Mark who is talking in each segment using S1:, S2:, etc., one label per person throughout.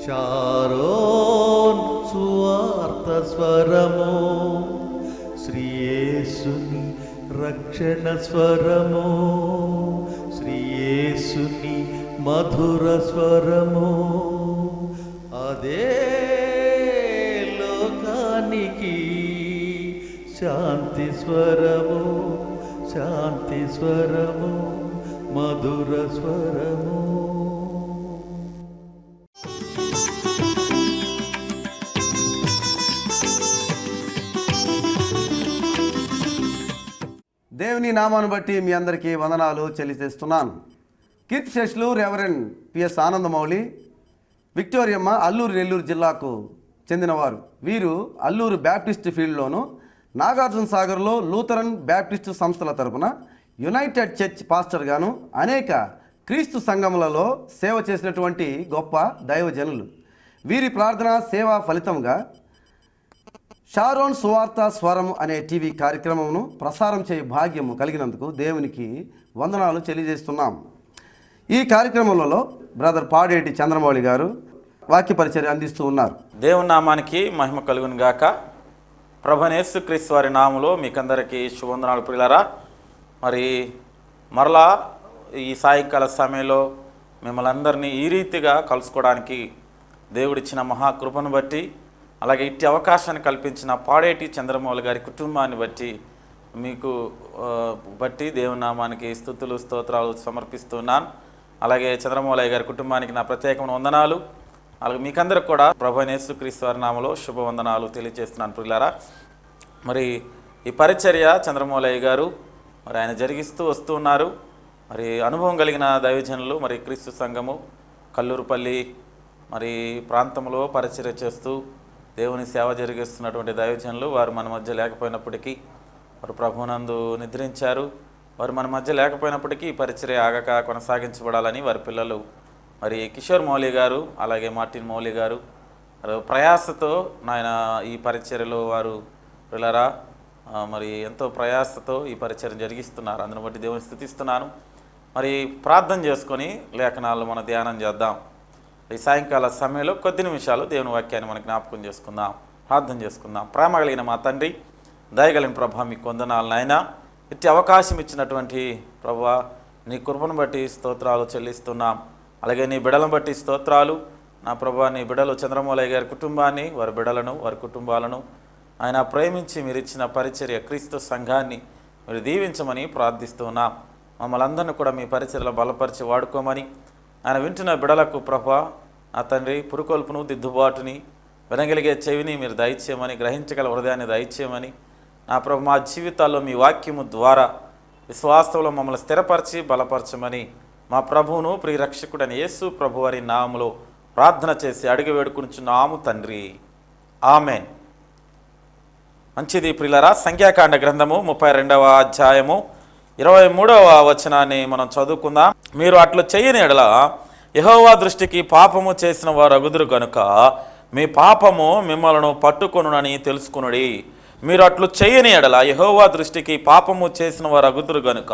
S1: Sharon సువార్త స్వరము, శ్రీయేసుని రక్షణ స్వరము, శ్రీయేసుని మధుర స్వరము, అదే లోకానికి శాంతి స్వరము, శాంతి స్వరము, మధుర స్వరము.
S2: దేవుని నామాన్ని బట్టి మీ అందరికీ వందనాలు చెల్లిస్తున్నాను. కీర్తిశేషులు రెవరెండ్ పిఎస్ ఆనందమౌళి, విక్టోరియమ్మ అల్లూరు నెల్లూరు జిల్లాకు చెందినవారు. వీరు అల్లూరు బ్యాప్టిస్ట్ ఫీల్డ్లోను, నాగార్జున సాగర్లో లూథరన్ బ్యాప్టిస్ట్ సంస్థల తరపున యునైటెడ్ చర్చ్ పాస్టర్గాను అనేక క్రీస్తు సంఘములలో సేవ చేసినటువంటి గొప్ప దైవజనులు. వీరి ప్రార్థన సేవా ఫలితంగా షారోన్ సువార్త స్వరం అనే టీవీ కార్యక్రమమును ప్రసారం చేయు భాగ్యము కలిగినందుకు దేవునికి వందనాలు తెలియజేస్తున్నాం. ఈ కార్యక్రమంలో బ్రదర్ పాడేటి చంద్రమౌళి గారు వాక్య పరిచర్య అందిస్తూ ఉన్నారు.
S3: దేవుని నామానికి మహిమ కలుగును గాక. ప్రభువైన యేసుక్రీస్తు వారి నామములో మీకందరికీ శుభవందనాలు ప్రియులారా. మరి మరలా ఈ సాయంకాల సమయంలో మిమ్మల్ని అందరినీ ఈ రీతిగా కలుసుకోవడానికి దేవుడిచ్చిన మహాకృపను బట్టి, అలాగే ఇట్టి అవకాశాన్ని కల్పించిన పాడేటి చంద్రమౌళి గారి కుటుంబాన్ని బట్టి మీకు బట్టి దేవుని నామానికి స్తుతులు స్తోత్రాలు సమర్పిస్తున్నాను. అలాగే చంద్రమౌళి గారి కుటుంబానికి నా ప్రత్యేకమైన వందనాలు. అలాగే మీకందరికి కూడా ప్రభువైన యేసుక్రీస్తు వారి నామములో శుభవందనాలు తెలియజేస్తున్నాను ప్రియులారా. మరి ఈ పరిచర్య చంద్రమౌళి గారు మరి ఆయన జరిగిస్తూ వస్తూ ఉన్నారు. మరి అనుభవం కలిగిన దైవజనులు, మరి క్రీస్తు సంఘము కల్లూరుపల్లి మరి ప్రాంతంలో పరిచర్య చేస్తూ దేవుని సేవ జరిగిస్తున్నటువంటి దైవజనులు వారు మన మధ్య లేకపోయినప్పటికీ, వారు ప్రభువునందు నిద్రించారు. వారు మన మధ్య లేకపోయినప్పటికీ ఈ పరిచర్య ఆగక కొనసాగించబడాలని వారి పిల్లలు మరి కిషోర్ మౌలి గారు, అలాగే మార్టిన్ మౌలి గారు ప్రయాసతో నాయన ఈ పరిచర్యలో వారు పిల్లరా మరి ఎంతో ప్రయాసతో ఈ పరిచర్య జరిగిస్తున్నారు. అందును బట్టి దేవుని స్తుతిస్తున్నాను. మరి ప్రార్థన చేసుకొని లేఖనాలు మనం ధ్యానం చేద్దాం. ఈ సాయంకాల సమయంలో కొద్ది నిమిషాలు దేవుని వాక్యాన్ని మనం జ్ఞాపకం చేసుకుందాం, ప్రార్థన చేసుకుందాం. ప్రేమ కలిగిన మా తండ్రి, దయగలిగిన ప్రభా, మీకు వందనాలు నాయన. ఇట్టి అవకాశం ఇచ్చినటువంటి ప్రభా నీ కృపను బట్టి స్తోత్రాలు చెల్లిస్తున్నాం. అలాగే నీ బిడలను బట్టి స్తోత్రాలు నా ప్రభా. నీ బిడలు చంద్రమౌళి గారి కుటుంబాన్ని, వారి బిడలను, వారి కుటుంబాలను ఆయన ప్రేమించి మీరు ఇచ్చిన పరిచర్య క్రీస్తు సంఘాన్ని మీరు దీవించమని ప్రార్థిస్తున్నాం. మమ్మల్ని అందరినీ కూడా మీ పరిచర్యలో బలపరిచి వాడుకోమని ఆయన వింటున్న బిడలకు ప్రభా నా తండ్రి పురుకొల్పును, దిద్దుబాటుని, వినగలిగే చెవిని మీరు దయచేయమని, గ్రహించగల హృదయాన్ని దయచేయమని నా ప్రభు మా జీవితాల్లో మీ వాక్యము ద్వారా విశ్వాసంలో మమ్మల్ని స్థిరపరిచి బలపరచమని మా ప్రభువును ప్రియరక్షకుడని యేసు ప్రభు వారి నామములో ప్రార్థన చేసి అడిగి వేడుకునిచున్నాము తండ్రి, ఆమెన్. మంచిది ప్రియులారా. సంఖ్యాకాండ గ్రంథము 32వ అధ్యాయము 23వ వచనాన్ని మనం చదువుకుందాం. మీరు అట్లు చేయని ఎడల యెహోవా దృష్టికి పాపము చేసిన వారు అగుదురు గనుక మీ పాపము మిమ్మల్ని పట్టుకొనునని తెలుసుకొనుడి. మీరు అట్లు చేయని ఎడల యెహోవా దృష్టికి పాపము చేసిన వారు అగుదురు గనుక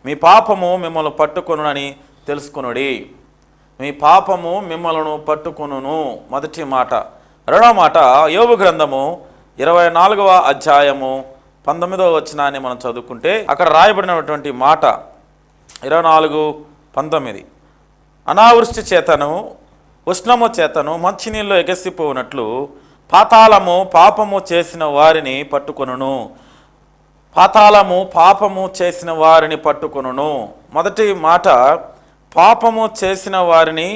S3: మీ పాపము మిమ్మల్ని పట్టుకొనునని తెలుసుకొనుడి. మీ పాపము మిమ్మల్ని పట్టుకొనును మొదటి మాట. రెండవ మాట యోబు గ్రంథము 24వ అధ్యాయము 19వ వచనాన్ని మనం చదువుకుంటే అక్కడ రాయబడినటువంటి మాట 24:19 అనావృష్టి చేతను ఉష్ణము చేతను మంచినీళ్ళు ఎగసిపోనట్లు పాతాళము పాపము చేసిన వారిని పట్టుకొనును. పాతాళము పాపము చేసిన వారిని పట్టుకొనును. మొదటి మాట పాపము చేసిన వారిని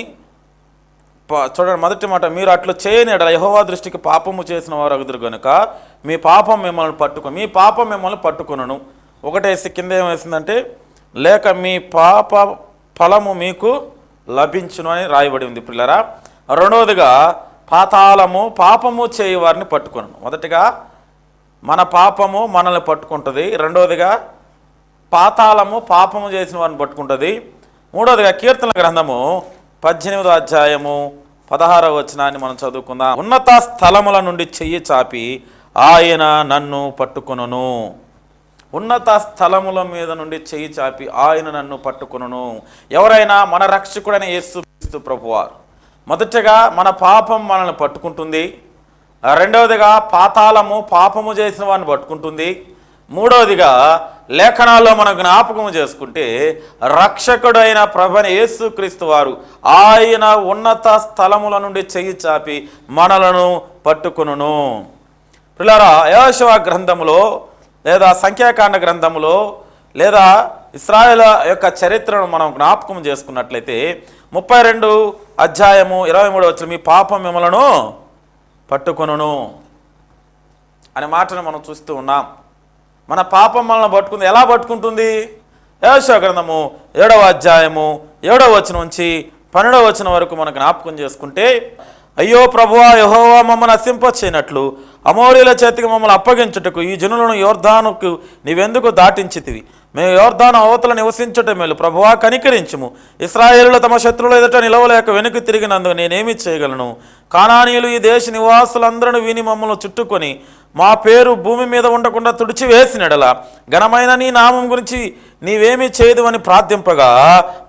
S3: చూడండి. మొదటి మాట మీరు అట్లు చేయని ఎడల యెహోవా దృష్టికి పాపము చేసిన వారు అగుదురు గనుక మీ పాపం మిమ్మల్ని పట్టుకొని మీ పాపం మిమ్మల్ని పట్టుకొనును. ఒకటేసి కింద ఏమేసిందంటే లేక మీ పాప ఫలము మీకు లభించును అని రాయబడి ఉంది పిల్లరా. రెండవదిగా పాతాళము పాపము చేయి వారిని పట్టుకొనును. మొదటిగా మన పాపము మనల్ని పట్టుకుంటుంది. రెండవదిగా పాతాళము పాపము చేసిన వారిని పట్టుకుంటుంది. మూడవదిగా కీర్తన గ్రంథము 18వ అధ్యాయము 16వ వచనాన్ని మనం చదువుకుందాం. ఉన్నత స్థలముల నుండి చెయ్యి చాపి ఆయన నన్ను పట్టుకొనును. ఉన్నత స్థలముల మీద నుండి చెయ్యి చాపి ఆయన నన్ను పట్టుకొనును. ఎవరైనా మన రక్షకుడైన యేసుక్రీస్తు ప్రభువారు మొదటగా మన పాపం మనల్ని పట్టుకుంటుంది, రెండవదిగా పాతాళము పాపము చేసిన వారిని పట్టుకుంటుంది, మూడవదిగా లేఖనాల్లో మనం జ్ఞాపకం చేసుకుంటే రక్షకుడైన ప్రభువైన యేసుక్రీస్తు వారు ఆయన ఉన్నత స్థలముల నుండి చెయ్యి చాపి మనలను పట్టుకొనును. పిల్లరా, యెహోషువ గ్రంథములో లేదా సంఖ్యాకాండ గ్రంథములో లేదా ఇశ్రాయేలు యొక్క చరిత్రను మనం జ్ఞాపకం చేసుకున్నట్లయితే 32 అధ్యాయము 23 వచనం, మీ పాపం మిమ్మలను పట్టుకొనును అనే మాటను మనం చూస్తూ ఉన్నాం. మన పాపం మనల్ని పట్టుకుంది. ఎలా పట్టుకుంటుంది? యెహోషువ గ్రంథము 7వ అధ్యాయము 7వ వచనం నుంచి 12వ వచనం వరకు మనం జ్ఞాపకం చేసుకుంటే, అయ్యో ప్రభువా యెహోవా మమ్మల్ని నశింపచేయనట్లు అమోరీల చేతికి మమ్మల్ని అప్పగించుటకు ఈ జనులను యోర్దానుకు నీవెందుకు దాటించితివి? మేము యోర్దాను అవతల నివసించుట మేలు. ప్రభువా కనికరించుము. ఇశ్రాయేలులు తమ శత్రువుల ఎదుట నిలవలేక వెనుక తిరిగినందుకు నేనేమి చేయగలను? కానానీయులు ఈ దేశ నివాసులందరూ విని మమ్మల్ని చుట్టుకొని మా పేరు భూమి మీద ఉండకుండా తుడిచివేసినడల ఘనమైన నీ నామం గురించి నీవేమీ చేయదు అని ప్రార్థింపగా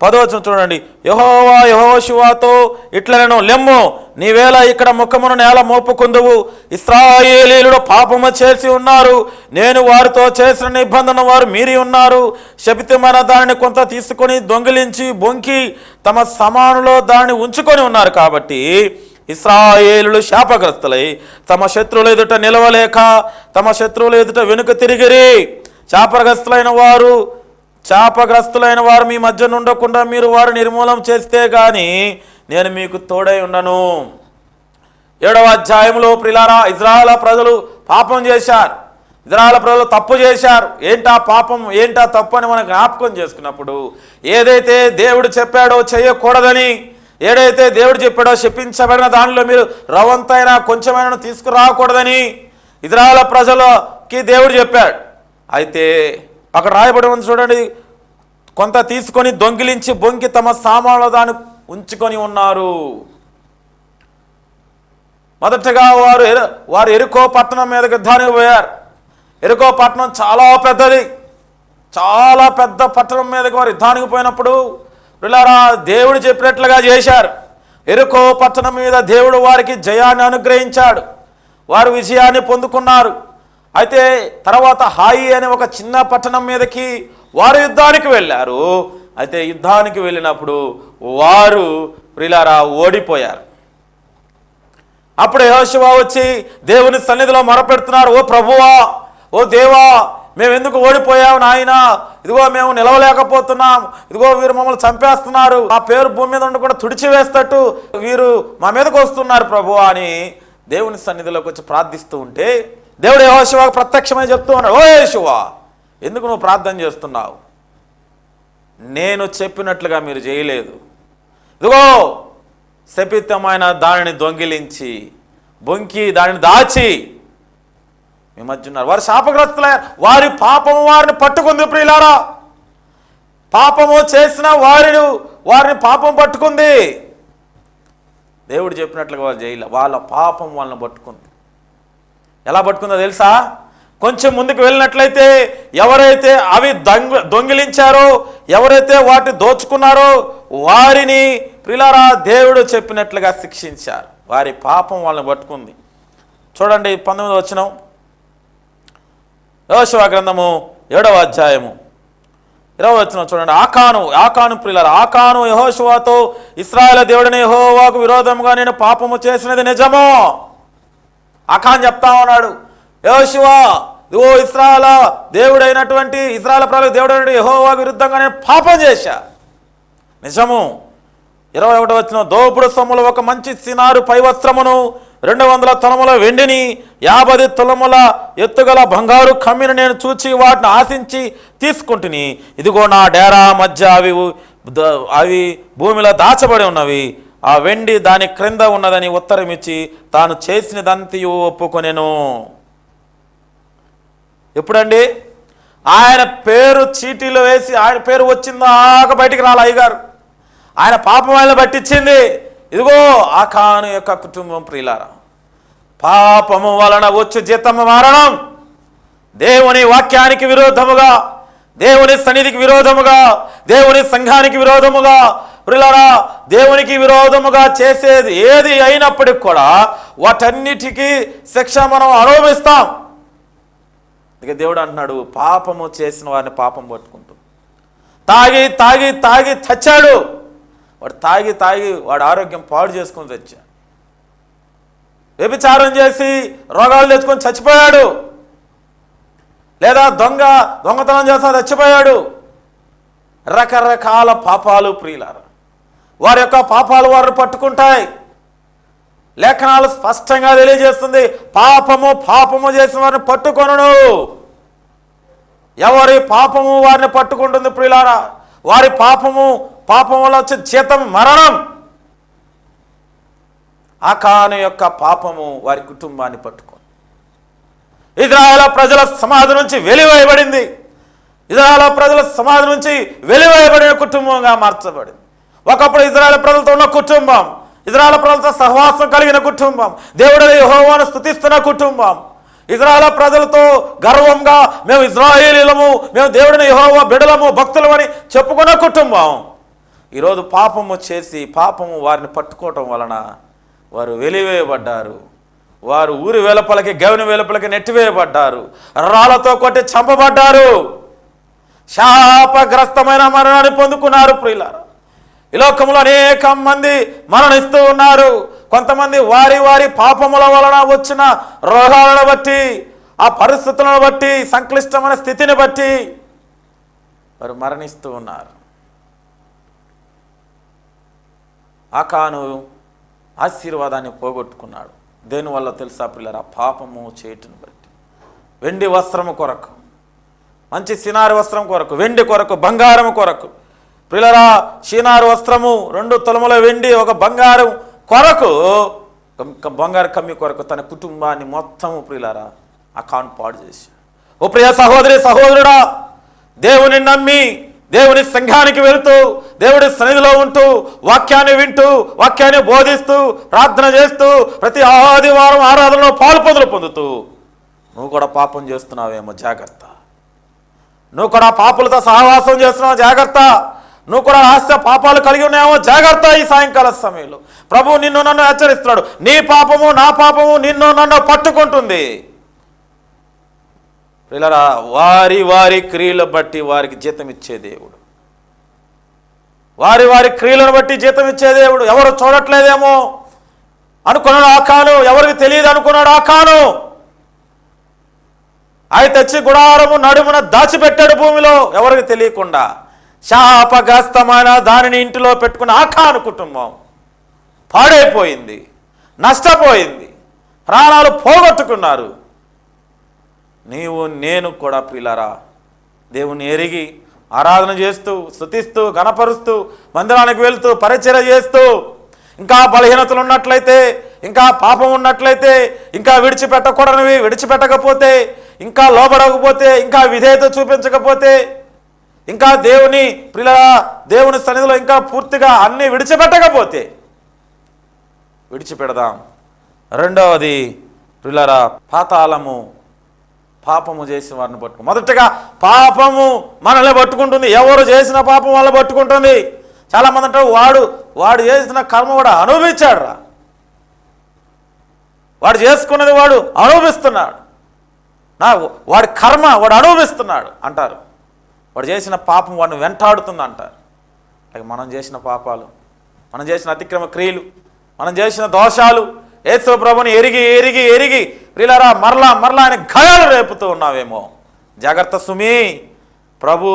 S3: 10వ వచనం చూడండి, యెహోవా యెహోషువతో ఇట్లనెను, లెమ్ము నీవేళ ఇక్కడ ముఖమును నేల మోపుకుందువు. ఇశ్రాయేలీయులు పాపము చేసి ఉన్నారు, నేను వారితో చేసిన నిబంధన వారు మీరి ఉన్నారు. శపితమైన దానిని కొంత తీసుకొని దొంగిలించి బొంకి తమ సమానులో దాన్ని ఉంచుకొని ఉన్నారు. కాబట్టి ఇశ్రాయేలులు శాపగ్రస్తులై తమ శత్రువుల ఎదుట నిలవలేక తమ శత్రువుల ఎదుట వెనుక తిరిగిరి. శాపగ్రస్తులైన వారు మీ మధ్య నుండకుండా మీరు వారు నిర్మూలం చేస్తే గాని నేను మీకు తోడై ఉండను. 7వ అధ్యాయంలో ప్రిలారా, ఇజ్రాయేల్ ప్రజలు పాపం చేశారు, ఇజ్రాయేల్ ప్రజలు తప్పు చేశారు. ఏంటా పాపం, ఏంటా తప్పు అని మనం జ్ఞాపకం చేసుకున్నప్పుడు, ఏదైతే దేవుడు చెప్పాడో చేయకూడదని, ఏదైతే దేవుడు చెప్పాడో శపించబడిన దానిలో మీరు రవంతైనా కొంచెమైనా తీసుకురాకూడదని ఇజ్రాయేల్ ప్రజలకి దేవుడు చెప్పాడు. అయితే అక్కడ రాయబడి ఉంది చూడండి, కొంత తీసుకొని దొంగిలించి బొంకి తమ సామాన్లు దాన్ని ఉంచుకొని ఉన్నారు. మొదటగా వారు ఎరుకో పట్టణం మీదకి యుద్ధానికి పోయారు. ఎరుకో పట్టణం చాలా పెద్దది, చాలా పెద్ద పట్టణం మీదకి వారు యుద్ధానికి పోయినప్పుడు పిల్లరా దేవుడు చెప్పినట్లుగా చేశారు. ఎరుకో పట్టణం మీద దేవుడు వారికి జయాన్ని అనుగ్రహించాడు, వారు విజయాన్ని పొందుకున్నారు. అయితే తర్వాత హాయి అనే ఒక చిన్న పట్టణం మీదకి వారు యుద్ధానికి వెళ్ళారు. అయితే యుద్ధానికి వెళ్ళినప్పుడు వారు ప్రియులారా ఓడిపోయారు. అప్పుడు యెహోషువ వచ్చి దేవుని సన్నిధిలో మొరపెడుతున్నారు, ఓ ప్రభువా, ఓ దేవా, మేము ఎందుకు ఓడిపోయావు నాయన? ఇదిగో మేము నిలవలేకపోతున్నాం, ఇదిగో వీరు మమ్మల్ని చంపేస్తున్నారు, మా పేరు భూమి మీద ఉండకుండా తుడిచివేస్తట్టు వీరు మా మీదకి వస్తున్నారు ప్రభువా అని దేవుని సన్నిధిలోకి వచ్చి ప్రార్థిస్తూ ఉంటే దేవుడు యెహోషువకు ప్రత్యక్షమై చెప్తూ ఉన్నాడు, ఓ యెహోషువ, ఎందుకు నువ్వు ప్రార్థన చేస్తున్నావు? నేను చెప్పినట్లుగా మీరు చేయలేదు. ఇదిగో శపితమైన దానిని దొంగిలించి బొంకి దానిని దాచి మీ మధ్య ఉన్నారు. వారు శాపగ్రస్తులయ్యారు, వారి పాపము వారిని పట్టుకుంది. ప్రియులారా, పాపము చేసిన వారిని పాపం పట్టుకుంది. దేవుడు చెప్పినట్లుగా వాళ్ళు చేయలే, వాళ్ళ పాపం వాళ్ళని పట్టుకుంది. ఎలా పట్టుకుందో తెలుసా? కొంచెం ముందుకు వెళ్ళినట్లయితే ఎవరైతే అవి దొంగిలించారో, ఎవరైతే వాటిని దోచుకున్నారో వారిని ప్రియులారా దేవుడు చెప్పినట్లుగా శిక్షించారు. వారి పాపం వాళ్ళని పట్టుకుంది. చూడండి 19వ వచనం, యెహోషువ గ్రంథము 7వ అధ్యాయము 20వ వచనం చూడండి. ఆకాను ప్రియులారా, ఆకాను యెహోషువతో, ఇశ్రాయేలు దేవుడిని యెహోవాకు విరోధంగా నేను పాపము చేసినది నిజమో. ఆకాన్ చెప్తా ఉన్నాడు, యెహోషువ, ఓ ఇశ్రాయేలు దేవుడైనటువంటి ఇశ్రాయేలు ప్రజలకు దేవుడైనటువంటి యెహోవాకు విరుద్ధంగా నేను పాపం చేశా, నిజము. 21వ వచనం, దోపుడు సొమ్ములు ఒక మంచి సినారు పై వస్త్రమును 200 తులముల వెండిని 50 తులముల ఎత్తుగల బంగారు కమ్మిని నేను చూచి వాటిని ఆశించి తీసుకుంటుని, ఇదిగో నా డేరా మధ్య అవి భూమిలో దాచబడి ఉన్నవి, ఆ వెండి దాని క్రింద ఉన్నదని ఉత్తరం ఇచ్చి తాను చేసినదంతయు ఒప్పుకొనెను. ఎప్పుడండి? ఆయన పేరు చీటీలో వేసి ఆయన పేరు వచ్చిందాక బయటికి రాలి అయ్యగారు, ఆయన పాపం ఆయన పట్టించింది. ఇదిగో ఆకాను యొక్క కుటుంబం ప్రియులారా, పాపము వలన వచ్చు జీతము మరణం. దేవుని వాక్యానికి విరోధముగా, దేవుని సన్నిధికి విరోధముగా, దేవుని సంఘానికి విరోధముగా, ప్రియులారా దేవునికి విరోధముగా చేసేది ఏది అయినప్పటికి కూడా వాటన్నిటికీ శిక్ష మనం అనుభవిస్తాం. ఇక దేవుడు అంటున్నాడు, పాపము చేసిన వారిని పాపం పట్టుకుంటుంది. తాగి తాగి తాగి చచ్చాడు వాడు, తాగి తాగి వాడు ఆరోగ్యం పాడు చేసుకుని తెచ్చాడు. వ్యభిచారం చేసి రోగాలు తెచ్చుకొని చచ్చిపోయాడు, లేదా దొంగతనం చేస్తా చచ్చిపోయాడు. రకరకాల పాపాలు ప్రియులారా, వారి యొక్క పాపాలు వారిని పట్టుకుంటాయి. లేఖనాలు స్పష్టంగా తెలియజేస్తుంది, పాపము చేసిన వారిని పట్టుకొనును. ఎవరి పాపము వారిని పట్టుకుంటుంది ప్రియులారా. వారి పాపములో వచ్చే జీతం మరణం. ఆకాను యొక్క పాపము వారి కుటుంబాన్ని పట్టుకుంది. ఇజ్రాయేలు ప్రజల సమాధి నుంచి వెలివేయబడింది. ఇజ్రాయేలు ప్రజల సమాధి నుంచి వెలివేయబడిన కుటుంబంగా మార్చబడింది. ఒకప్పుడు ఇజ్రాయేలు ప్రజలతో ఉన్న కుటుంబం, ఇజ్రాయేలు ప్రజలతో సహవాసం కలిగిన కుటుంబం, దేవుడు యెహోవాను స్తుతిస్తున్న కుటుంబం, ఇజ్రాయేలు ప్రజలతో గర్వంగా మేము ఇజ్రాయేలీలము, మేము దేవుడిని యెహోవా బిడ్డలము, భక్తులమని చెప్పుకున్న కుటుంబం ఈరోజు పాపము చేసి పాపము వారిని పట్టుకోవటం వలన వారు వెలివేయబడ్డారు. వారు ఊరి వెలుపలకి, గవిని వెలుపలకి నెట్టివేయబడ్డారు. రాళ్లతో కొట్టి చంపబడ్డారు. శాపగ్రస్తమైన మరణాన్ని పొందుకున్నారు ప్రియులారా. ఈ లోకంలో అనేక మంది మరణిస్తూ ఉన్నారు. కొంతమంది వారి వారి పాపముల వలన వచ్చిన రోగాలను బట్టి, ఆ పరిస్థితులను బట్టి, సంక్లిష్టమైన స్థితిని బట్టి వారు మరణిస్తూ ఉన్నారు. ఆకాను ఆశీర్వాదాన్ని పోగొట్టుకున్నాడు. దేనివల్ల తెలుసా ప్రియులారా? పాపము చేయటం బట్టి. వెండి వస్త్రము కొరకు, మంచి సినారి వస్త్రం కొరకు, వెండి కొరకు, బంగారం కొరకు ప్రియులారా, షీనారు వస్త్రము, 2 తులముల వెండి, 1 బంగారం కొరకు, బంగారు కమ్మి కొరకు తన కుటుంబాన్ని మొత్తము ప్రియులారా ఆకాను పాడు చేశాడు. ఓ ప్రియ సహోదరి సహోదరుడా, దేవుని నమ్మి దేవుని సంఘానికి వెళుతూ, దేవుడి సన్నిధిలో ఉంటూ, వాక్యాన్ని వింటూ, వాక్యాన్ని బోధిస్తూ, ప్రార్థన చేస్తూ, ప్రతి ఆదివారం ఆరాధనలో పొందుతూ నువ్వు కూడా పాపం చేస్తున్నావేమో జాగ్రత్త. నువ్వు కూడా పాపులతో సహవాసం చేస్తున్నావు జాగ్రత్త. నువ్వు కూడా రహస్య పాపాలు కలిగి ఉన్నాయేమో జాగ్రత్త. ఈ సాయంకాల సమయంలో ప్రభు నిన్ను నన్ను హెచ్చరిస్తున్నాడు. నీ పాపము నా పాపము నిన్ను నన్ను పట్టుకుంటుంది. పిల్లరా, వారి వారి క్రియలు బట్టి వారికి జీతం ఇచ్చే దేవుడు, వారి వారి క్రియలను బట్టి జీతం ఇచ్చే దేవుడు. ఎవరు చూడట్లేదేమో అనుకున్నాడు ఆకాను, ఎవరికి తెలియదు అనుకున్నాడు ఆకాను. అవి తెచ్చి గుడారము నడుమున దాచిపెట్టాడు భూమిలో, ఎవరికి తెలియకుండా. శాపగ్రస్తమైన దానిని ఇంటిలో పెట్టుకున్న ఆకాను కుటుంబం పాడైపోయింది, నష్టపోయింది, ప్రాణాలు పోగొట్టుకున్నారు. నీవు నేను కూడా ప్రియులారా దేవుని ఎరిగి ఆరాధన చేస్తూ, స్తుతిస్తూ, గణపరుస్తూ, మందిరానికి వెళ్తూ, పరిచర్య చేస్తూ, ఇంకా బలహీనతలు ఉన్నట్లయితే, ఇంకా పాపం ఉన్నట్లయితే, ఇంకా విడిచిపెట్టకూడనివి విడిచిపెట్టకపోతే, ఇంకా లోబడకపోతే, ఇంకా విధేయత చూపించకపోతే, ఇంకా దేవుని ప్రియులారా దేవుని సన్నిధిలో ఇంకా పూర్తిగా అన్నీ విడిచిపెట్టకపోతే విడిచిపెడదాం. రెండవది ప్రియులారా, పాతాళము పాపము చేసిన వారిని పట్టుకు. మొదటగా పాపము మనల్ని పట్టుకుంటుంది. ఎవరు చేసిన పాపం వాళ్ళని పట్టుకుంటుంది. చాలామంది అంటారు, వాడు చేసిన కర్మ వాడు అనుభవించాడు రా, వాడు చేసుకున్నది వాడు అనుభవిస్తున్నాడు, వాడి కర్మ వాడు అనుభవిస్తున్నాడు అంటారు. వాడు చేసిన పాపం వాడిని వెంటాడుతుంది అంటారు. అలాగే మనం చేసిన పాపాలు, మనం చేసిన అతిక్రమ క్రియలు, మనం చేసిన దోషాలు యేసు ప్రభుని ఎరిగి ఎరిగి ఎరిగి ప్రియులారా మరలా ఆయన గాయాలు రేపుతూ ఉన్నావేమో జాగ్రత్త సుమి. ప్రభు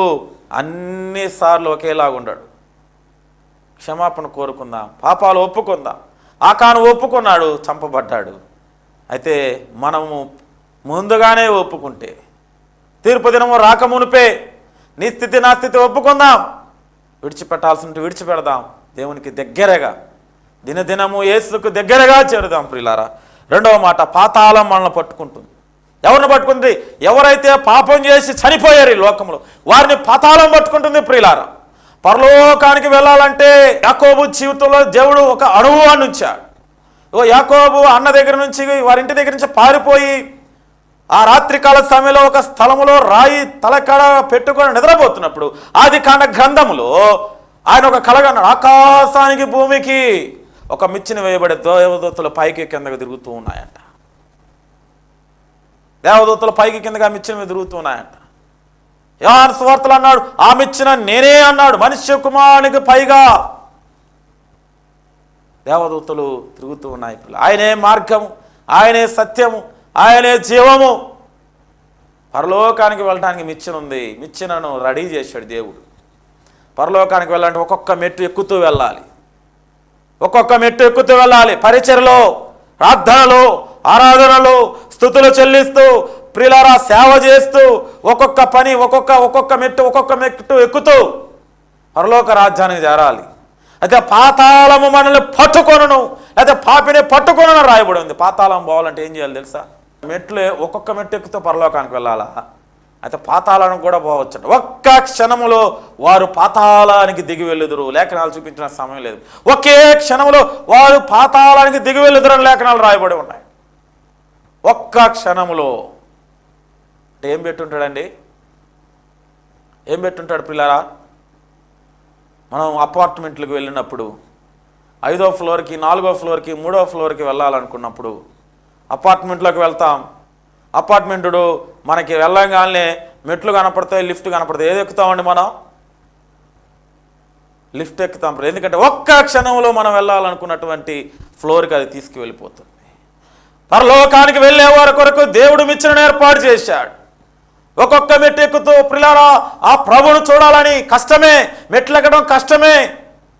S3: అన్నిసార్లు ఒకేలాగా ఉండడు. క్షమాపణ కోరుకుందాం, పాపాలు ఒప్పుకుందాం. ఆకాను ఒప్పుకున్నాడు, చంపబడ్డాడు. అయితే మనము ముందుగానే ఒప్పుకుంటే, తీర్పు దినము రాకమునిపే నీ స్థితి నా స్థితి ఒప్పుకుందాం. విడిచిపెట్టాల్సి విడిచిపెడదాం. దేవునికి దగ్గరగా దినదినము యేసుకు దగ్గరగా చేరుదాం ప్రియులారా. రెండవ మాట, పాతాళం మనల్ని పట్టుకుంటుంది. ఎవరిని పట్టుకుంది? ఎవరైతే పాపం చేసి చనిపోయారు ఈ లోకంలో వారిని పాతాళం పట్టుకుంటుంది ప్రియులారా. పరలోకానికి వెళ్ళాలంటే యాకోబు జీవితంలో దేవుడు ఒక అనుభవాన్ని ఉంచాడు. యాకోబు అన్న దగ్గర నుంచి, వారింటి దగ్గర నుంచి పారిపోయి ఆ రాత్రికాల సమయంలో ఒక స్థలములో రాయి తలకడ పెట్టుకొని నిద్రపోతున్నప్పుడు ఆదికాండ గ్రంథములో ఆయన ఒక కలగన్నాడు, ఆకాశానికి భూమికి ఒక మిచ్చిని వేయబడే దేవదూతలు పైకి కిందగా తిరుగుతూ ఉన్నాయంట. దేవదూతలు పైకి కిందగా మిచ్చిన మీద తిరుగుతూ ఉన్నాయంట. యోహాను సువార్తలు అన్నాడు, ఆ మిచ్చిన నేనే అన్నాడు, మనుష్య కుమారునికి పైగా దేవదూతలు తిరుగుతూ ఉన్నాయి. ఆయనే మార్గము, ఆయనే సత్యము, ఆయనే జీవము. పరలోకానికి వెళ్ళడానికి మిచ్చిన ఉంది. మిచ్చినను రెడీ చేశాడు దేవుడు. పరలోకానికి వెళ్ళాలంటే ఒక్కొక్క మెట్టు ఎక్కుతూ వెళ్ళాలి, ఒక్కొక్క మెట్టు ఎక్కుతూ వెళ్ళాలి. పరిచర్లో, ప్రార్థనలో, ఆరాధనలో స్తుతులు చెల్లిస్తూ ప్రియులారా సేవ చేస్తూ ఒక్కొక్క పని ఒక్కొక్క మెట్టు ఎక్కుతూ పరలోక రాజ్యానికి చేరాలి. అయితే పాతాళము మనల్ని పట్టుకొనును, అయితే పాపిని పట్టుకొనును రాయబడి ఉంది. పాతాళం పోవాలంటే ఏం చేయాలి తెలుసా? మెట్లు ఒక్కొక్క మెట్టు ఎక్కుతూ పరలోకానికి వెళ్ళాలా? అయితే పాతాళానికి కూడా పోవచ్చు. ఒక్క క్షణములో వారు పాతాళానికి దిగి వెళ్ళుదురు. లేఖనాలు చూపించిన సమయం లేదు. ఒకే క్షణములో వారు పాతాళానికి దిగి వెళ్ళుదురు అని లేఖనాలు రాయబడి ఉన్నాయి. ఒక్క క్షణములో. అంటే ఏం పెట్టుంటాడండి? ఏం పెట్టుంటాడు పిల్లరా? మనం అపార్ట్మెంట్లకు వెళ్ళినప్పుడు 5వ ఫ్లోర్కి, 4వ ఫ్లోర్కి, 3వ ఫ్లోర్కి వెళ్ళాలనుకున్నప్పుడు అపార్ట్మెంట్లోకి వెళ్తాం. అపార్ట్మెంటు మనకి వెళ్ళగానే మెట్లు కనపడతాయి, లిఫ్ట్ కనపడతాయి. ఏది ఎక్కుతామండి? మనం లిఫ్ట్ ఎక్కుతాం. ఎందుకంటే ఒక్క క్షణంలో మనం వెళ్ళాలనుకున్నటువంటి ఫ్లోర్కి అది తీసుకువెళ్ళిపోతుంది. పరలోకానికి వెళ్ళే వారి కొరకు దేవుడు మిచ్చిని ఏర్పాటు చేశాడు. ఒక్కొక్క మెట్టు ఎక్కుతూ ప్రిలారా ఆ ప్రభువును చూడాలని కష్టమే, మెట్లు ఎక్కడం కష్టమే,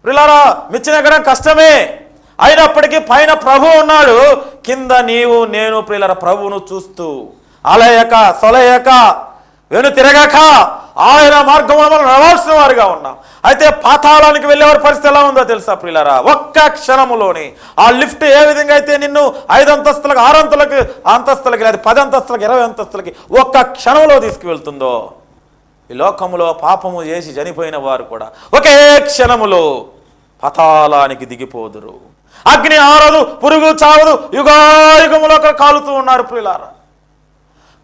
S3: ప్రిలారా మిచ్చిని ఎక్కడం కష్టమే. అయినప్పటికీ పైన ప్రభు ఉన్నాడు, కింద నీవు నేను ప్రియులారా ప్రభువును చూస్తూ అలయక సొలయక వెను తిరగక ఆయన మార్గంలో మనం నడవాల్సిన వారుగా ఉన్నాం. అయితే పాతాళానికి వెళ్ళేవారి పరిస్థితి ఎలా ఉందో తెలుసా ప్రియులారా? ఒక్క క్షణములోని ఆ లిఫ్ట్ ఏ విధంగా అయితే నిన్ను 5 అంతస్తులకు, 6 అంతస్తులకి లేదా 10 అంతస్తులకి, 20 అంతస్తులకి ఒక్క క్షణంలో తీసుకువెళ్తుందో, ఈ లోకములో పాపము చేసి చనిపోయిన వారు కూడా ఒకే క్షణములో పాతాళానికి దిగిపోదురు. అగ్ని ఆరదు, పురుగు చావదు, యుగాయుగములో కాలుతూ ఉన్నారు ప్రియులారా.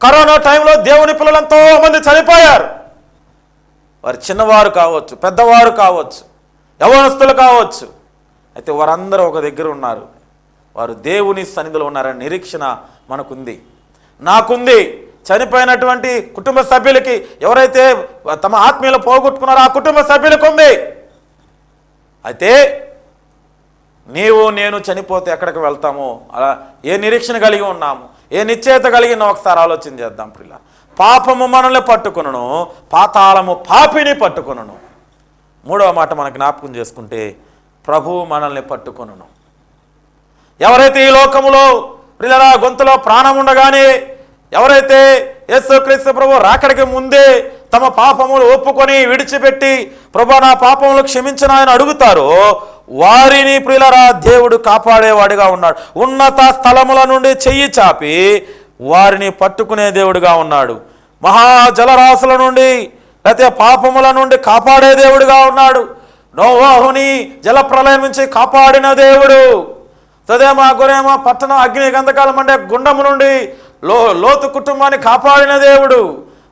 S3: కరోనా టైంలో దేవుని పిల్లలు ఎంతో మంది చనిపోయారు. వారు చిన్నవారు కావచ్చు, పెద్దవారు కావచ్చు, యవ్వనస్తులు కావచ్చు. అయితే వారందరూ ఒక దగ్గర ఉన్నారు. వారు దేవుని సన్నిధిలో ఉన్నారని నిరీక్షణ మనకుంది, నాకుంది. చనిపోయినటువంటి కుటుంబ సభ్యులకి, ఎవరైతే తమ ఆత్మీయులు పోగొట్టుకున్నారో ఆ కుటుంబ సభ్యులకు ఉంది. అయితే నీవు నేను చనిపోతే ఎక్కడికి వెళ్తామో, అలా ఏ నిరీక్షణ కలిగి ఉన్నాము, ఏ నిశ్చయిత కలిగిన ఒకసారి ఆలోచన చేద్దాం ప్రియుల. పాపము మనల్ని పట్టుకొనును, పాతాళము పాపిని పట్టుకొనును. 3వ మాట మనకు జ్ఞాపకం చేసుకుంటే, ప్రభువు మనల్ని పట్టుకొనును. ఎవరైతే ఈ లోకములో ప్రియుల గొంతులో ప్రాణం ఉండగానే, ఎవరైతే యేసుక్రీస్తు ప్రభు రాకడికి ముందే తమ పాపములు ఒప్పుకొని విడిచిపెట్టి ప్రభు నా పాపములు క్షమించిన ఆయన అడుగుతారో, వారిని ప్రియులరా దేవుడు కాపాడేవాడిగా ఉన్నాడు. ఉన్నత స్థలముల నుండి చెయ్యి చాపి వారిని పట్టుకునే దేవుడుగా ఉన్నాడు. మహాజలరాశుల నుండి లేకపోతే పాపముల నుండి కాపాడే దేవుడుగా ఉన్నాడు. నోవాహుని జలప్రలయం నుంచి కాపాడిన దేవుడు. సదేమా గొరేమా పట్టణం అగ్ని గంధకాలం అంటే గుండము నుండి లోతు కుటుంబాన్ని కాపాడిన దేవుడు.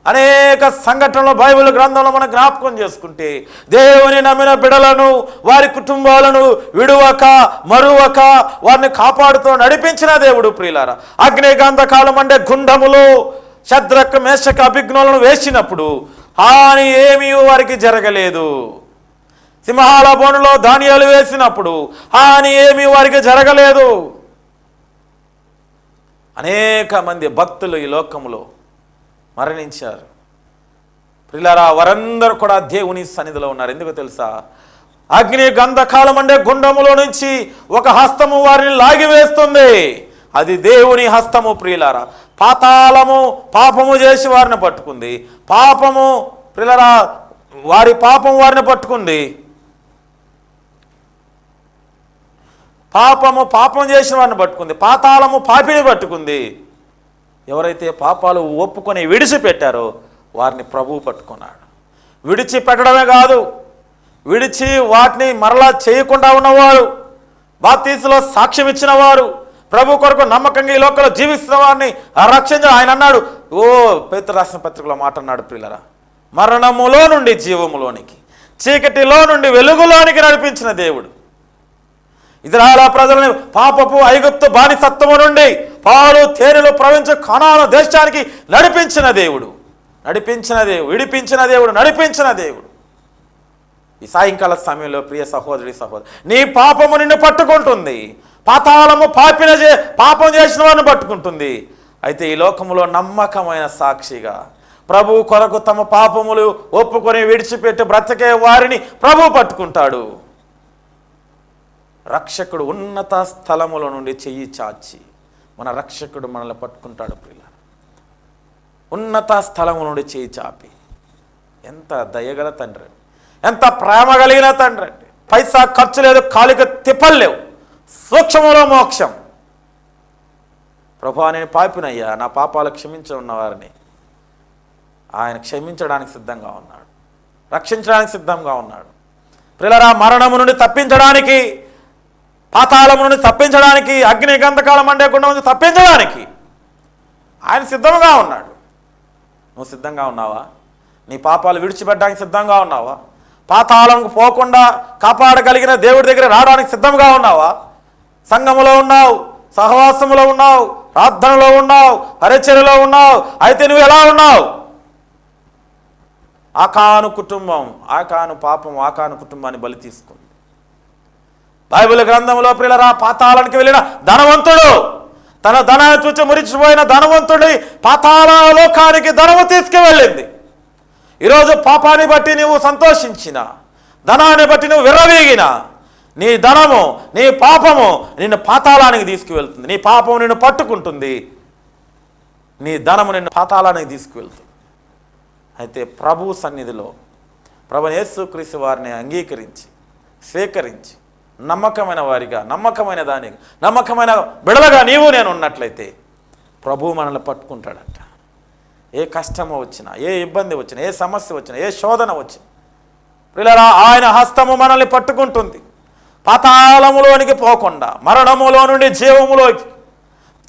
S3: అనేక సంఘటనలు బైబిల్ గ్రంథంలో మనం జ్ఞాపకం చేసుకుంటే, దేవుని నమ్మిన బిడలను, వారి కుటుంబాలను విడువక మరువక వారిని కాపాడుతూ నడిపించిన దేవుడు ప్రియులారా. అగ్ని గంధకాలం అంటే గుండములో శద్రక్ మేషక్ అభిజ్ఞలను వేసినప్పుడు హాని ఏమీ వారికి జరగలేదు. సింహాల బోనులో ధాన్యాలు వేసినప్పుడు హాని ఏమీ వారికి జరగలేదు. అనేక మంది భక్తులు ఈ లోకములో మరణించారు ప్రియులారా. వారందరూ కూడా దేవుని సన్నిధిలో ఉన్నారు. ఎందుకు తెలుసా? అగ్ని గంధకాలం అంటే గుండములో నుంచి ఒక హస్తము వారిని లాగివేస్తుంది. అది దేవుని హస్తము ప్రియులారా. పాతాళము పాపము చేసి వారిని పట్టుకుంది. పాపము ప్రియులారా వారి పాపం వారిని పట్టుకుంది. పాపం చేసిన వారిని పట్టుకుంది. పాతాళము పాపిని పట్టుకుంది. ఎవరైతే పాపాలు ఒప్పుకొని విడిచిపెట్టారో వారిని ప్రభువు పట్టుకున్నాడు. విడిచిపెట్టడమే కాదు, విడిచి వాటిని మరలా చేయకుండా ఉన్నవారు, బాప్తీసులో సాక్ష్యం ఇచ్చిన వారు, ప్రభు కొరకు నమ్మకంగా ఈ లోకంలో జీవిస్తున్న వారిని రక్షించడం ఆయన అన్నాడు. పేతురు రాసిన పత్రికలో మాట అన్నాడు, ప్రియులరా, మరణములో నుండి జీవములోనికి, చీకటిలో నుండి వెలుగులోనికి నడిపించిన దేవుడు. ఇశ్రాయేలు ప్రజలని పాపపు ఐగుప్తు బానిసత్వము నుండి పాలు తేనెలు ప్రవహించే కనాను దేశానికి నడిపించిన దేవుడు, విడిపించిన దేవుడు, నడిపించిన దేవుడు. ఈ సాయంకాల సమయంలో ప్రియ సహోదరి నీ పాపము నిన్ను పట్టుకుంటుంది. పాతాళము పాపం చేసిన వారిని పట్టుకుంటుంది. అయితే ఈ లోకములో నమ్మకమైన సాక్షిగా ప్రభు కొరకు తమ పాపములు ఒప్పుకొని విడిచిపెట్టి బ్రతికే వారిని ప్రభు పట్టుకుంటాడు. రక్షకుడు ఉన్నత స్థలముల నుండి చెయ్యి చాచి మన రక్షకుడు మనల్ని పట్టుకుంటాడు. ప్రియుల, ఉన్నత స్థలము నుండి చెయ్యి చాపి, ఎంత దయగల తండ్రి, ఎంత ప్రేమ కలిగిన తండ్రి అండి. పైసా ఖర్చు లేదు, కాలిక తిప్పలేవు, సూక్ష్మలో మోక్షం. ప్రభువా, నేను పాపినయ్యా, నా పాపాలు క్షమించి ఉన్నవారిని ఆయన క్షమించడానికి సిద్ధంగా ఉన్నాడు, రక్షించడానికి సిద్ధంగా ఉన్నాడు. ప్రియులారా, మరణము నుండి తప్పించడానికి, పాతాళము నుండి తప్పించడానికి, అగ్ని గంధకాల మండే గుండం నుండి తప్పించడానికి ఆయన సిద్ధంగా ఉన్నాడు. నువ్వు సిద్ధంగా ఉన్నావా? నీ పాపాలు విడిచిపెట్టడానికి సిద్ధంగా ఉన్నావా? పాతాళంకు పోకుండా కాపాడగలిగిన దేవుడి దగ్గర రావడానికి సిద్ధంగా ఉన్నావా? సంఘములో ఉన్నావు, సహవాసములో ఉన్నావు, ప్రార్థనలో ఉన్నావు, పరిచర్యలో ఉన్నావు. అయితే నువ్వు ఎలా ఉన్నావు? ఆకాను కుటుంబం, ఆకాను పాపం, ఆకాను కుటుంబాన్ని బలి తీసుకుంది. బైబిల్ గ్రంథంలో ప్రియులరా, పాతాళానికి వెళ్ళిన ధనవంతుడు, తన ధనాన్ని చూచి మురిచిపోయిన ధనవంతుడి పాతాళ లోకానికి ధనము తీసుకువెళ్ళింది. ఈరోజు పాపాన్ని బట్టి నువ్వు సంతోషించిన, ధనాన్ని బట్టి నువ్వు విర్రవీగిన, నీ ధనము, నీ పాపము నిన్ను పాతాళానికి తీసుకువెళ్తుంది. నీ పాపము నిన్ను పట్టుకుంటుంది, నీ ధనము నిన్ను పాతాళానికి తీసుకువెళ్తుంది. అయితే ప్రభు సన్నిధిలో ప్రభువైన యేసుక్రీస్తు వారిని అంగీకరించి, స్వీకరించి, నమ్మకమైన వారిగా, నమ్మకమైన దానిగా, నమ్మకమైన బిడలగా నీవు నేను ఉన్నట్లయితే ప్రభు మనల్ని పట్టుకుంటాడంట. ఏ కష్టము వచ్చినా, ఏ ఇబ్బంది వచ్చినా, ఏ సమస్య వచ్చినా, ఏ శోధన వచ్చినా ప్రియులారా, ఆయన హస్తము మనల్ని పట్టుకుంటుంది. పాతాళములోనికి పోకుండా, మరణములో నుండి జీవములోకి,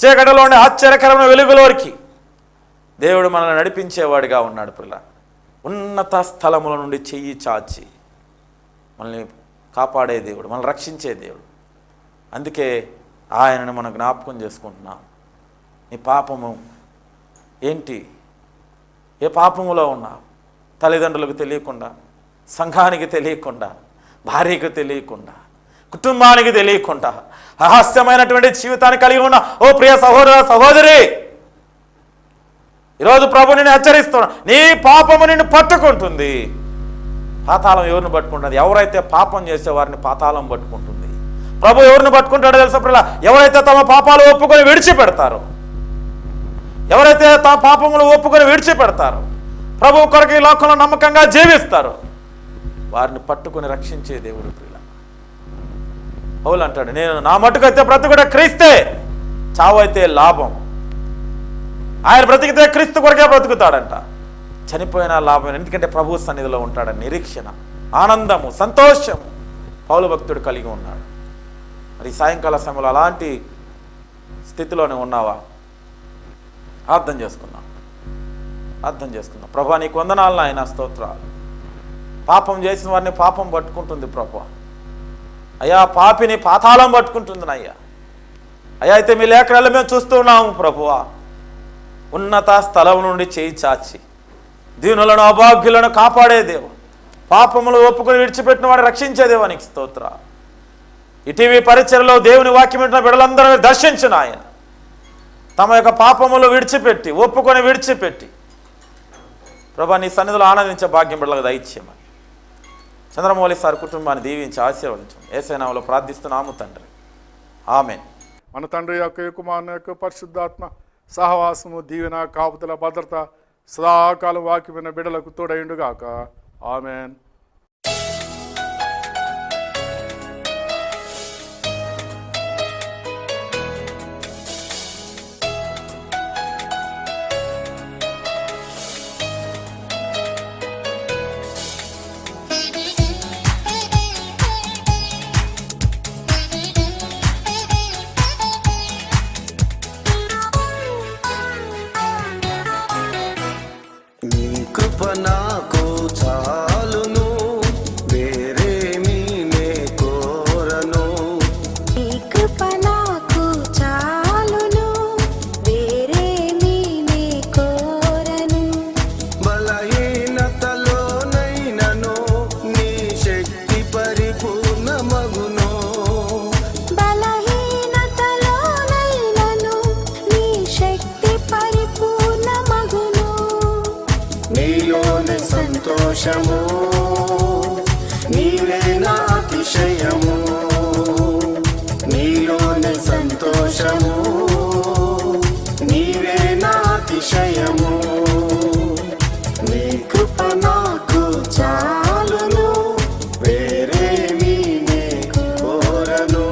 S3: చీకటిలో నుండి ఆశ్చర్యకరమైన వెలుగులోకి దేవుడు మనల్ని నడిపించేవాడిగా ఉన్నాడు. ప్రియులారా, ఉన్నత స్థలముల నుండి చెయ్యి చాచి మనల్ని కాపాడే దేవుడు, మనల్ని రక్షించే దేవుడు. అందుకే ఆయనను మనం జ్ఞాపకం చేసుకుంటున్నాం. నీ పాపము ఏంటి? ఏ పాపములో ఉన్నావు? తల్లిదండ్రులకు తెలియకుండా, సంఘానికి తెలియకుండా, భార్యకు తెలియకుండా, కుటుంబానికి తెలియకుండా రహస్యమైనటువంటి జీవితాన్ని కలిగి ఉన్న ఓ ప్రియ సహోదర సహోదరి, ఈరోజు ప్రభు నిన్ను హెచ్చరిస్తున్నా, నీ పాపము నిన్ను పట్టుకుంటుంది. పాతాళం ఎవరిని పట్టుకుంటుంది? ఎవరైతే పాపం చేసే వారిని పాతాళం పట్టుకుంటుంది. ప్రభు ఎవరిని పట్టుకుంటాడో తెలుసా ప్రియులారా? ఎవరైతే తమ పాపాలు ఒప్పుకొని విడిచిపెడతారో, ఎవరైతే తమ పాపములు ఒప్పుకొని విడిచిపెడతారో, ప్రభు కొరకు ఈ లోకంలో నమ్మకంగా జీవిస్తారో వారిని పట్టుకొని రక్షించే దేవుడు. ప్రియులారా, పౌలు అంటాడు, నేను నా మట్టుకైతే బ్రతుకుట క్రీస్తే, చావు అయితే లాభం. ఆయన బ్రతికితే క్రీస్తు కొరకే బ్రతుకుతాడంట. చనిపోయిన లాభం, ఎందుకంటే ప్రభు సన్నిధిలో ఉంటాడని నిరీక్షణ, ఆనందము, సంతోషము పౌలు భక్తుడు కలిగి ఉన్నాడు. మరి సాయంకాల సమయంలో అలాంటి స్థితిలోనే ఉన్నావా? అర్థం చేసుకుందాం. ప్రభువా, నీకు వందనాలు నాయన, స్తోత్రాలు. పాపం చేసిన వారిని పాపం పట్టుకుంటుంది ప్రభువా. అయ్యా, పాపిని పాతాళం పట్టుకుంటుంది అయ్యా. అయితే మీ లేఖనాలు మేము చూస్తూ ఉన్నాము ప్రభువా. ఉన్నత స్థలం నుండి చేయి చాచి దీనులను, అభాగ్యులను కాపాడే దేవ, పాపములు ఒప్పుకొని విడిచిపెట్టిన వాడిని రక్షించే దేవా, నీకు స్తోత్ర. ఇటీవీ పరిచర్లో దేవుని వాక్యం వింటున్న బిడ్డలందరూ దర్శించిన ఆయన తమ యొక్క పాపములు విడిచిపెట్టి, ఒప్పుకొని విడిచిపెట్టి ప్రభా నీ సన్నిధిలో ఆనందించే భాగ్యం బిడ్డలకు దయచేయమని చంద్రమౌళి సార్ కుటుంబాన్ని దీవించి ఆశీర్వదించండి. యేసు నామములో ప్రార్థిస్తున్నాము తండ్రి, ఆమేన్.
S4: మన తండ్రి యొక్క కుమారుని యొక్క పరిశుద్ధాత్మ సహవాసము, దీవెన, కాపుదల, భద్రత సదాకాలం వాక్యమైన బిడ్డలకు తోడైండుగాక. ఆమేన్.
S5: సంతోషము, నీవే నా అతిశయము, నీలోని సంతోషము, నీవే నా అతిశయము. నీ కృప నాకు చాలును, వేరేమీ నే కోరను.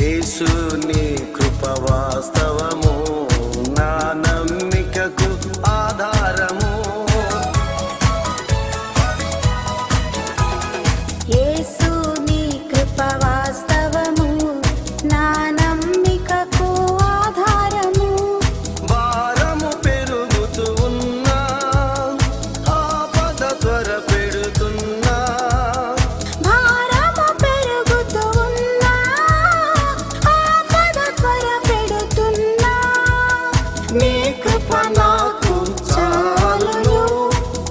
S5: యేసు నీ కృప వాస్తవము, నా నమ్మికకు ఆధారము.
S6: యేసు నీ కృప వాస్తవము, నా నమ్మికకు ఆధారము.
S5: భారము పెరుగుతూ ఉన్నా, ఆపద త్వర పెడుతున్నా,
S6: భారము పెరుగుతూ ఉన్నా, ఆపద త్వర పెడుతున్నా.
S5: నీ కృప నాకు చాలును,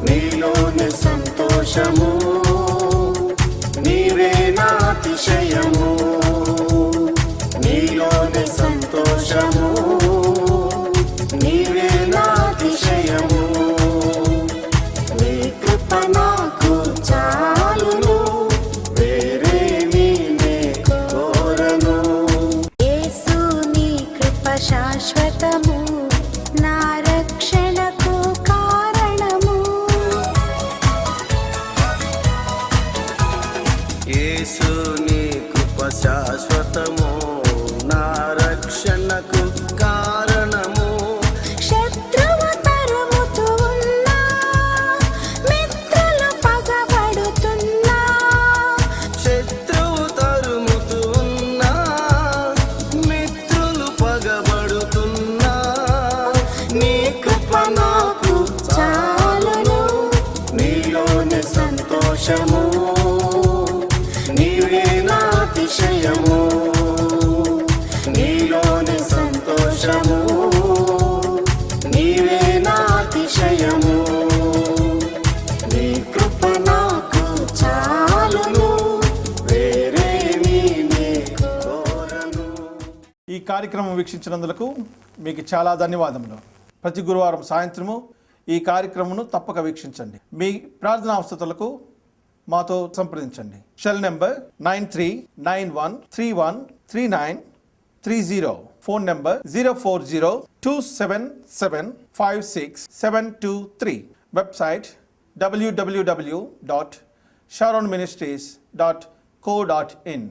S5: నీలోని సంతోషము, నీవే నా అతిశయము, నీలోని సంతోషము, నీవే నా అతిశయము. నీ కృప నాకు చాలును, వేరేమీ నే కోరను.
S6: యేసు నీ కృప శాశ్వతము, నా రక్షణకు కారణము.
S5: యేసు నీ కృప శాశ్వతము, నా రక్షణకు కారణము.
S6: శత్రువు తరుముతూ ఉన్నా, మిత్రులు పగబడుతున్నా.
S5: శత్రువు తరుముతూ ఉన్నా, మిత్రులు పగబడుతున్నా, నీ కృప నాకు చాలును, నీలోని సంతోషము, నీవే నా అతిశయము, నీలోని సంతోషము, నీవే నా అతిశయము. నీ కృప నాకు చాలును, వేరేమీ నే కోరను.
S7: ఈ కార్యక్రమం వీక్షించినందుకు మీకు చాలా ధన్యవాదములు. ప్రతి గురువారం సాయంత్రము ఈ కార్యక్రమమును తప్పక వీక్షించండి. మీ ప్రార్థనా అవసరతలకు మాతో సంప్రదించండి. Cell number 9391313930. Phone number 040277756723. Website www.sharonministries.co.in.